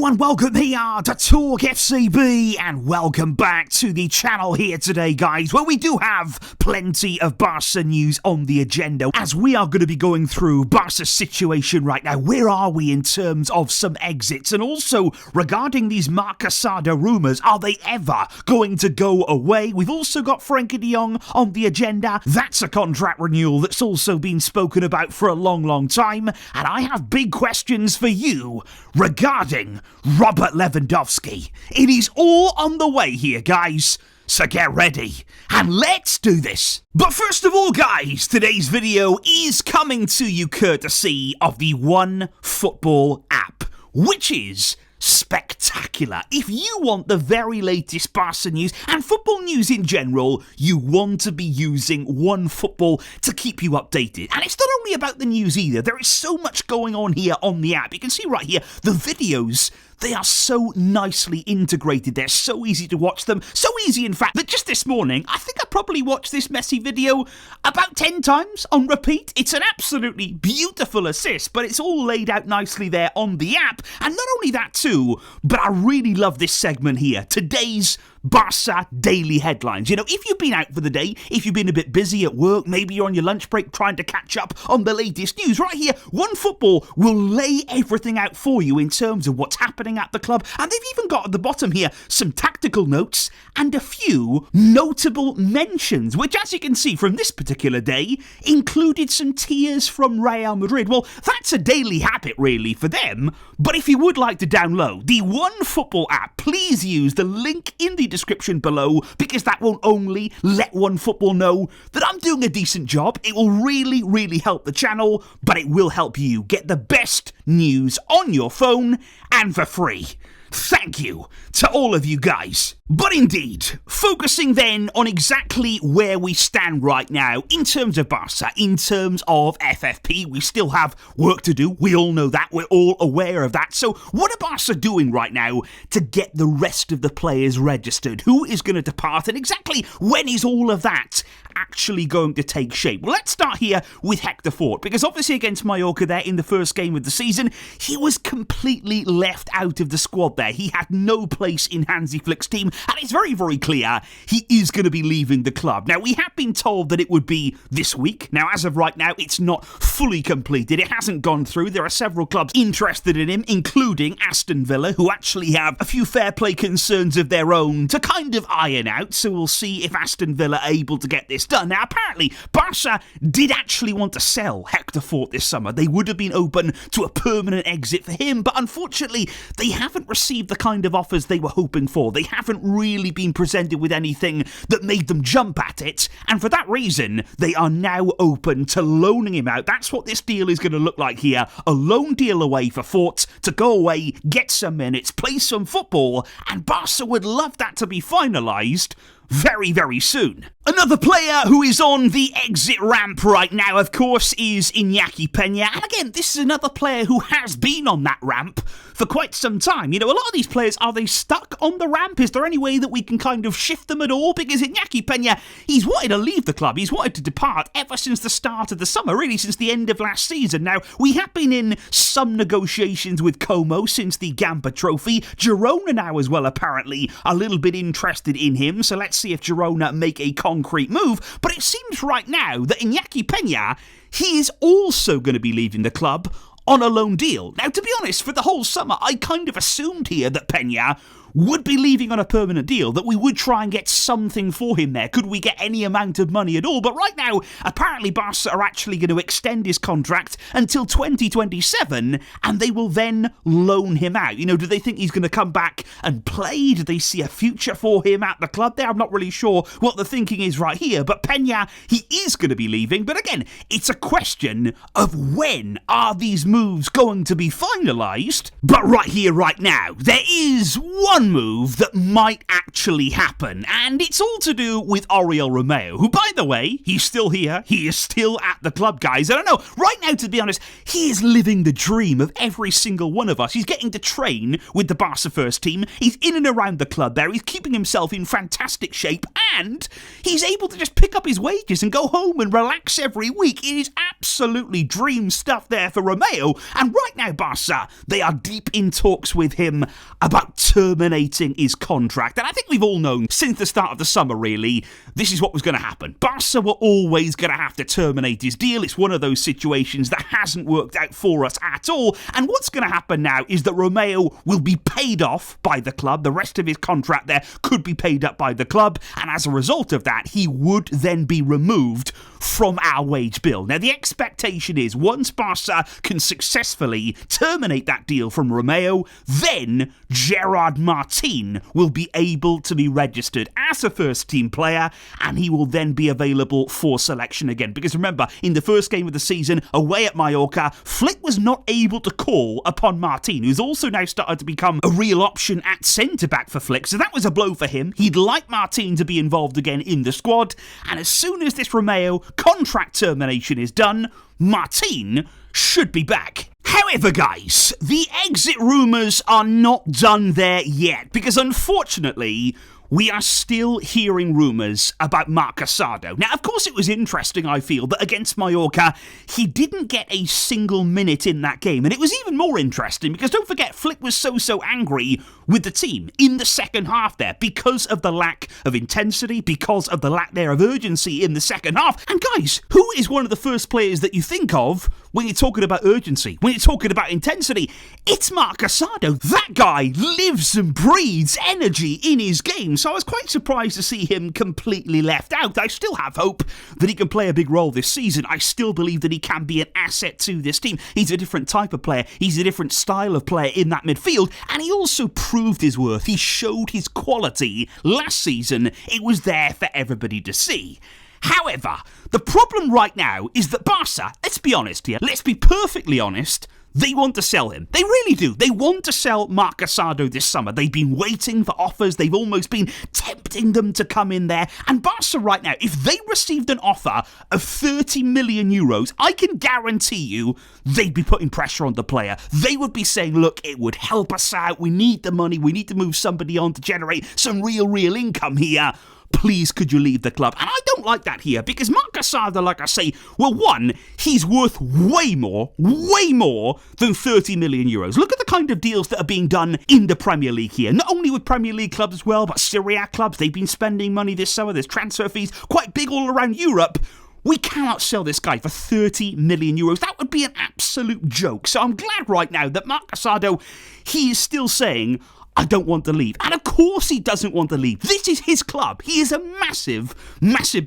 Hello and welcome here to TalkFCB and welcome back to the channel here today, guys, where we do have plenty of Barca news on the agenda as we are going to be going through Barca's situation right now. Where are we in terms of some exits, and also regarding these Marc Casado rumours, are they ever going to go away? We've also got Frenkie de Jong on the agenda. That's a contract renewal that's also been spoken about for a long time, and I have big questions for you regarding Robert Lewandowski. It is all on the way here, guys, so get ready and let's do this. But first of all, guys, today's video is coming to you courtesy of the OneFootball app, which is spectacular. If you want the very latest Barca news and football news in general, you want to be using OneFootball to keep you updated. And it's not only about the news either. There is so much going on here on the app. You can see right here, the videos, they are so nicely integrated. They're so easy to watch them. So easy, in fact, that just this morning, I think I probably watched this Messi video about 10 times on repeat. It's an absolutely beautiful assist, but it's all laid out nicely there on the app. And not only that too, but I really love this segment here. Today's Barca daily headlines. You know, if you've been out for the day, if you've been a bit busy at work, maybe you're on your lunch break trying to catch up on the latest news, right here, OneFootball will lay everything out for you in terms of what's happening at the club. And they've even got at the bottom here some tactical notes and a few notable mentions, which, as you can see from this particular day, included some tears from Real Madrid. Well, that's a daily habit really for them, but if you would like to download the OneFootball app, please use the link in the description below, because that won't only let OneFootball know that I'm doing a decent job, it will really help the channel, but it will help you get the best news on your phone and for free. Thank you to all of you guys. But indeed, focusing then on exactly where we stand right now in terms of Barca, in terms of FFP, we still have work to do. We all know that. We're all aware of that. So what are Barca doing right now to get the rest of the players registered? Who is going to depart, and exactly when is all of that actually going to take shape? Well, let's start here with Hector Fort, because obviously against Mallorca there in the first game of the season, he was completely left out of the squad there. He had no place in Hansi Flick's team, and it's very clear he is going to be leaving the club. Now, we have been told that it would be this week. Now, as of right now, it's not fully completed. It hasn't gone through. There are several clubs interested in him, including Aston Villa, who actually have a few fair play concerns of their own to kind of iron out, so we'll see if Aston Villa are able to get this done. Now, apparently, Barca did actually want to sell Hector Fort this summer. They would have been open to a permanent exit for him, but unfortunately, they haven't received the kind of offers they were hoping for. They haven't really been presented with anything that made them jump at it, and for that reason, they are now open to loaning him out. That's what this deal is going to look like here. A loan deal away for Fort to go away, get some minutes, play some football, and Barca would love that to be finalised very soon. Another player who is on the exit ramp right now, of course, is Iñaki Peña. And again, this is another player who has been on that ramp for quite some time. You know, a lot of these players, are they stuck on the ramp? Is there any way that we can kind of shift them at all? Because Iñaki Peña, he's wanted to leave the club. He's wanted to depart ever since the start of the summer, really since the end of last season. Now, we have been in some negotiations with Como since the Gamba Trophy. Girona now as well, apparently, a little bit interested in him. So let's see if Girona make a concrete move. But it seems right now that Iñaki Peña, he is also going to be leaving the club on a loan deal. Now, to be honest, for the whole summer, I kind of assumed here that Peña would be leaving on a permanent deal, that we would try and get something for him there. Could we get any amount of money at all? But right now, apparently Barca are actually going to extend his contract until 2027, and they will then loan him out. You know, do they think he's going to come back and play? Do they see a future for him at the club there? I'm not really sure what the thinking is right here, but Peña, he is going to be leaving. But again, it's a question of when are these moves going to be finalised? But right here, right now, there is one one move that might actually happen, and it's all to do with Oriol Romeu, who, by the way, he's still here, he is still at the club, guys. I don't know, right now, to be honest, he is living the dream of every single one of us. He's getting to train with the Barca first team, he's in and around the club there, he's keeping himself in fantastic shape, and he's able to just pick up his wages and go home and relax every week. It is absolutely dream stuff there for Romeu, and right now, Barca, they are deep in talks with him about terminating his contract. And I think we've all known since the start of the summer, really, this is what was going to happen. Barca were always going to have to terminate his deal. It's one of those situations that hasn't worked out for us at all. And what's going to happen now is that Romeu will be paid off by the club. The rest of his contract there could be paid up by the club. And as a result of that, he would then be removed from our wage bill. Now, the expectation is once Barca can successfully terminate that deal from Romeu, then Gerard Martin will be able to be registered as a first-team player, and he will then be available for selection again. Because remember, in the first game of the season, away at Mallorca, Flick was not able to call upon Martin, who's also now started to become a real option at centre-back for Flick, so that was a blow for him. He'd like Martin to be involved again in the squad, and as soon as this Romeu contract termination is done, Martin should be back. However, guys, the exit rumours are not done there yet, because unfortunately, we are still hearing rumours about Marc Casado. Now, of course, it was interesting, I feel, that against Mallorca, he didn't get a single minute in that game. And it was even more interesting because, don't forget, Flick was so angry with the team in the second half there because of the lack of intensity, because of the lack there of urgency in the second half. And guys, who is one of the first players that you think of when you're talking about urgency, when you're talking about intensity? It's Marc Casado. That guy lives and breathes energy in his game. So I was quite surprised to see him completely left out. I still have hope that he can play a big role this season. I still believe that he can be an asset to this team. He's a different type of player. He's a different style of player in that midfield. And he also proved his worth. He showed his quality last season. It was there for everybody to see. However, the problem right now is that Barca, let's be honest here, let's be perfectly honest, they want to sell him. They really do. They want to sell Marc Casado this summer. They've been waiting for offers. They've almost been tempting them to come in there. And Barca right now, if they received an offer of 30 million euros, I can guarantee you they'd be putting pressure on the player. They would be saying, look, it would help us out. We need the money. We need to move somebody on to generate some real income here. Please, could you leave the club? And I don't like that here, because Marc Casado, like I say, well, one, he's worth way more than 30 million euros. Look at the kind of deals that are being done in the Premier League here. Not only with Premier League clubs as well, but Serie A clubs. They've been spending money this summer. There's transfer fees quite big all around Europe. We cannot sell this guy for 30 million euros. That would be an absolute joke. So I'm glad right now that Marc Casado, he is still saying, I don't want to leave. And of course he doesn't want to leave. This is his club. He is a massive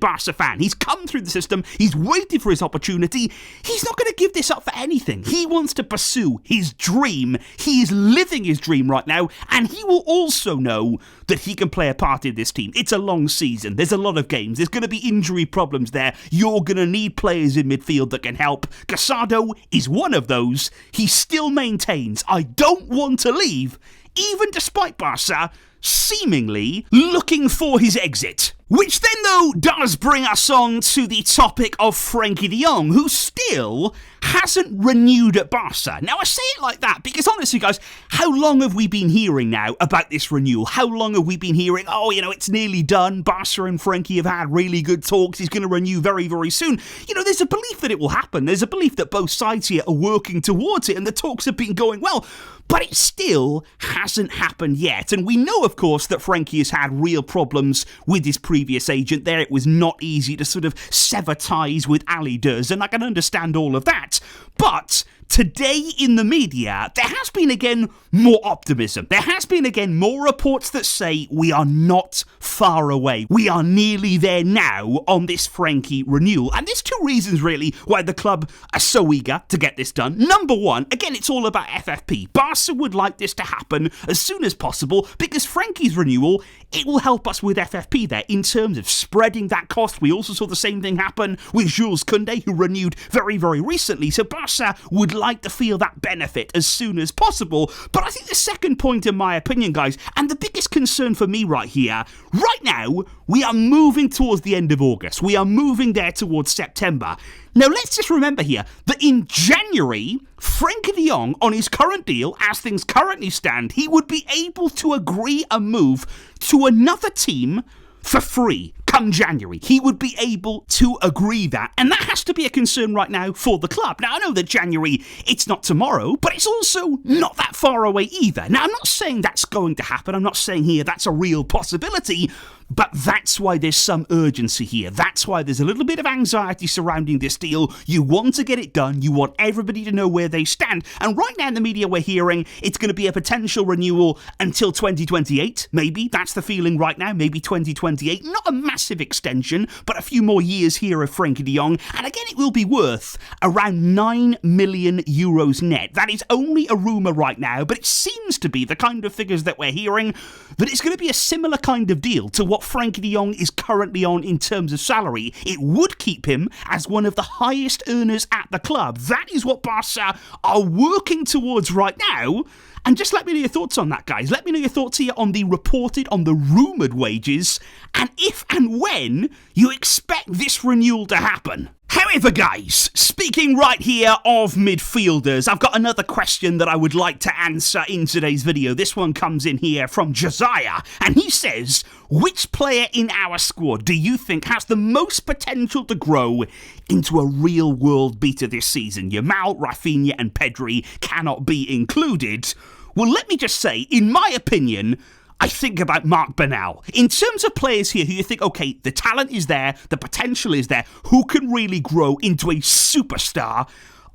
Barca fan. He's come through the system. He's waited for his opportunity. He's not going to give this up for anything. He wants to pursue his dream. He is living his dream right now. And he will also know that he can play a part in this team. It's a long season. There's a lot of games. There's going to be injury problems there. You're going to need players in midfield that can help. Casado is one of those. He still maintains, I don't want to leave, even despite Barca seemingly looking for his exit. Which then, though, does bring us on to the topic of Frenkie de Jong, who still hasn't renewed at Barca. Now, I say it like that because, honestly, guys, how long have we been hearing now about this renewal? How long have we been hearing, oh, it's nearly done. Barca and Frenkie have had really good talks. He's going to renew very, very soon. There's a belief that it will happen. There's a belief that both sides here are working towards it, and the talks have been going well. But it still hasn't happened yet. And we know, of course, that Frenkie has had real problems with his previous agent there. It was not easy to sort of sever ties with Ali Durs, and I can understand all of that. But today in the media, there has been again more optimism. There has been again more reports that say we are not far away. We are nearly there now on this Frenkie renewal. And there's two reasons really why the club are so eager to get this done. Number one, again, it's all about FFP. Barca would like this to happen as soon as possible because Frenkie's renewal, it will help us with FFP there in terms of spreading that cost. We also saw the same thing happen with Jules Koundé, who renewed very, very recently. So Barca would like to feel that benefit as soon as possible. But I think the second point, in my opinion, guys, and the biggest concern for me right here, right now, we are moving towards the end of August. We are moving there towards September. Now, let's just remember here that in January, Frenkie de Jong, on his current deal, as things currently stand, he would be able to agree a move to another team for free come January. He would be able to agree that. And that has to be a concern right now for the club. Now, I know that January, it's not tomorrow, but it's also not that far away either. Now, I'm not saying that's going to happen. I'm not saying here that's a real possibility. But that's why there's some urgency here. That's why there's a little bit of anxiety surrounding this deal. You want to get it done. You want everybody to know where they stand. And right now in the media we're hearing it's going to be a potential renewal until 2028. Maybe. That's the feeling right now. Maybe 2028. Not a massive extension, but a few more years here of Frenkie de Jong. And again, it will be worth around 9 million euros net. That is only a rumour right now, but it seems to be the kind of figures that we're hearing that it's going to be a similar kind of deal to what Frenkie de Jong is currently on in terms of salary. It would keep him as one of the highest earners at the club. That is what Barca are working towards right now. And just let me know your thoughts on that, guys. Let me know your thoughts here on the reported, on the rumoured wages, and if and when you expect this renewal to happen. However, guys, speaking right here of midfielders, I've got another question that I would like to answer in today's video. This one comes in here from Josiah, and he says, which player in our squad do you think has the most potential to grow into a real-world beater this season? Yamal, Rafinha, and Pedri cannot be included. Well, let me just say, in my opinion, I think about Marc Bernal. In terms of players here who you think, okay, the talent is there, the potential is there, who can really grow into a superstar,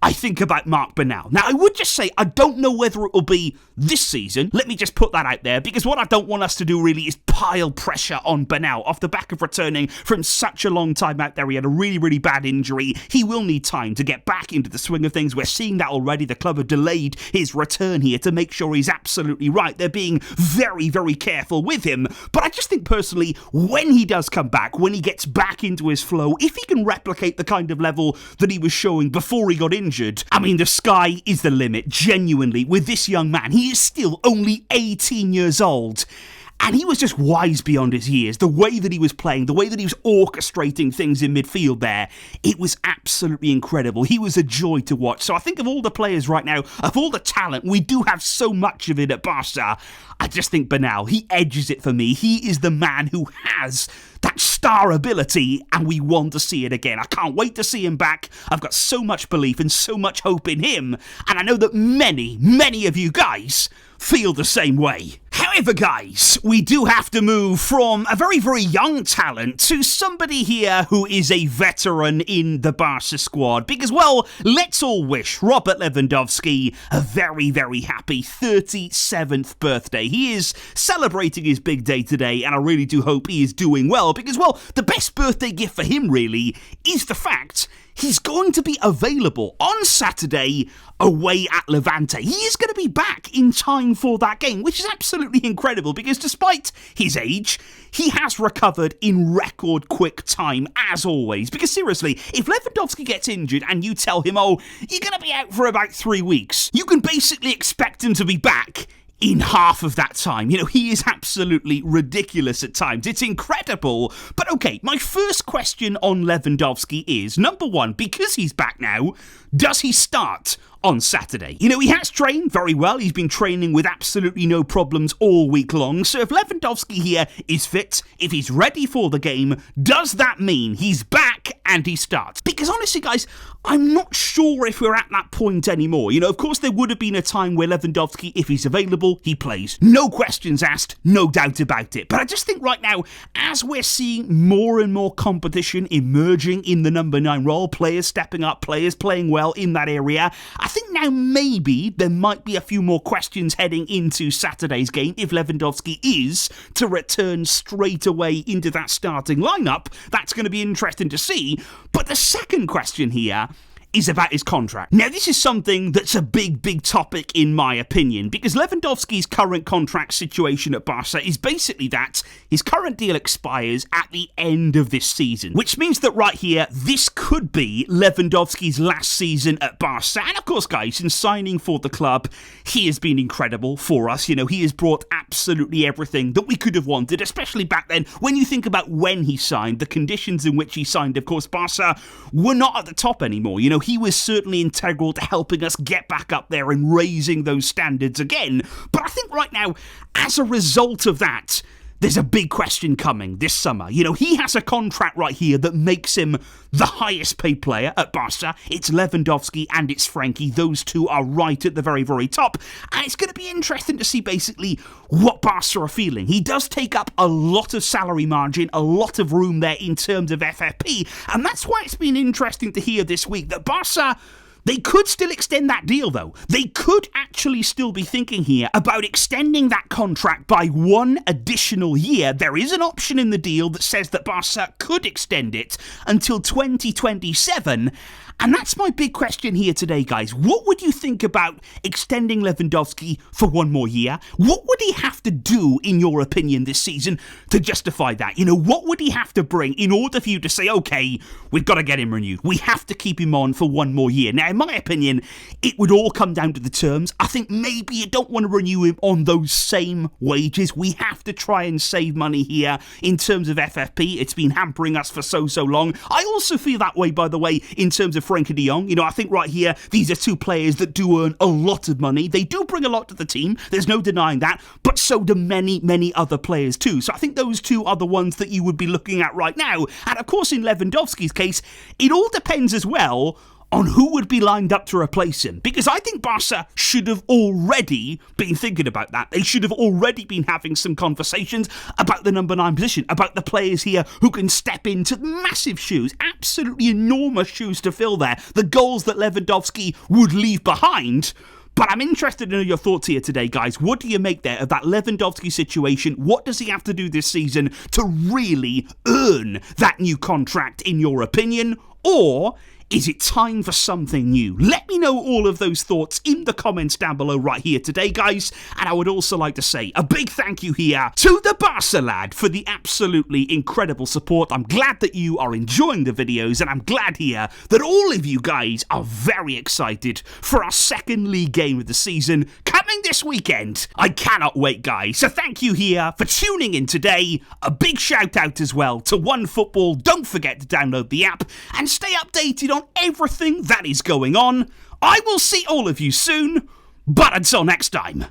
I think about Marc Bernal. Now, I would just say, I don't know whether it will be this season. Let me just put that out there, because what I don't want us to do really is pile pressure on Bernal off the back of returning from such a long time out there. He had a really, really bad injury. He will need time to get back into the swing of things. We're seeing that already. The club have delayed his return here to make sure he's absolutely right. They're being very, very careful with him. But I just think personally, when he does come back, when he gets back into his flow, if he can replicate the kind of level that he was showing before he got injured, I mean, the sky is the limit, genuinely, with this young man. He is still only 18 years old. And he was just wise beyond his years. The way that he was playing, the way that he was orchestrating things in midfield there, it was absolutely incredible. He was a joy to watch. So I think of all the players right now, of all the talent, we do have so much of it at Barca. I just think Bernal, he edges it for me. He is the man who has that star ability, and we want to see it again. I can't wait to see him back. I've got so much belief and so much hope in him. And I know that many, many of you guys feel the same way. However, guys, we do have to move from a very, very young talent to somebody here who is a veteran in the Barca squad. Because, well, let's all wish Robert Lewandowski a very, very happy 37th birthday. He is celebrating his big day today, and I really do hope he is doing well. Because, well, the best birthday gift for him, really, is the fact he's going to be available on Saturday away at Levante. He is going to be back in time for that game, which is absolutely incredible because despite his age, he has recovered in record quick time, as always. Because seriously, if Lewandowski gets injured and you tell him, oh, you're going to be out for about 3 weeks, you can basically expect him to be back in half of that time. You know, he is absolutely ridiculous at times. It's incredible. But okay, my first question on Lewandowski is, number one, because he's back now, does he start on Saturday? You know, he has trained very well. He's been training with absolutely no problems all week long. So if Lewandowski here is fit, if he's ready for the game, does that mean he's back and he starts? Because honestly, guys, I'm not sure if we're at that point anymore. You know, of course, there would have been a time where Lewandowski, if he's available, he plays. No questions asked, no doubt about it. But I just think right now, as we're seeing more and more competition emerging in the number 9 role, players stepping up, players playing well in that area, I think now maybe there might be a few more questions heading into Saturday's game if Lewandowski is to return straight away into that starting lineup. That's going to be interesting to see. But the second question here is about his contract. Now, this is something that's a big topic in my opinion, because Lewandowski's current contract situation at Barca is basically that his current deal expires at the end of this season, which means that right here, this could be Lewandowski's last season at Barca. And of course, guys, in signing for the club, he has been incredible for us. You know, he has brought absolutely everything that we could have wanted, especially back then. When you think about when he signed, the conditions in which he signed, of course, Barca were not at the top anymore. You know, he was certainly integral to helping us get back up there and raising those standards again. But I think right now, as a result of that, there's a big question coming this summer. You know, he has a contract right here that makes him the highest paid player at Barca. It's Lewandowski and it's Frenkie. Those two are right at the very top. And it's going to be interesting to see basically what Barca are feeling. He does take up a lot of salary margin, a lot of room there in terms of FFP. And that's why it's been interesting to hear this week that Barca, they could still extend that deal, though. They could actually still be thinking here about extending that contract by one additional year. There is an option in the deal that says that Barca could extend it until 2027. And that's my big question here today, guys. What would you think about extending Lewandowski for one more year? What would he have to do, in your opinion, this season to justify that? You know, what would he have to bring in order for you to say, okay, we've got to get him renewed. We have to keep him on for one more year. Now, in my opinion, it would all come down to the terms. I think maybe you don't want to renew him on those same wages. We have to try and save money here in terms of FFP. It's been hampering us for so long. I also feel that way, by the way, in terms of Frenkie de Jong. You know, I think right here, these are two players that do earn a lot of money. They do bring a lot to the team. There's no denying that. But so do many other players too. So I think those two are the ones that you would be looking at right now. And of course, in Lewandowski's case, it all depends as well on who would be lined up to replace him. Because I think Barca should have already been thinking about that. They should have already been having some conversations about the number 9 position, about the players here who can step into massive shoes, absolutely enormous shoes to fill there, the goals that Lewandowski would leave behind. But I'm interested in your thoughts here today, guys. What do you make there of that Lewandowski situation? What does he have to do this season to really earn that new contract, in your opinion? Or is it time for something new? Let me know all of those thoughts in the comments down below right here today, guys. And I would also like to say a big thank you here to the Barca lad for the absolutely incredible support. I'm glad that you are enjoying the videos, and I'm glad here that all of you guys are very excited for our second league game of the season coming this weekend. I cannot wait, guys. So thank you here for tuning in today. A big shout out as well to OneFootball. Don't forget to download the app and stay updated on everything that is going on. I will see all of you soon, but until next time,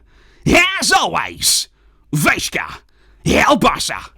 as always, Vejka, El Barça.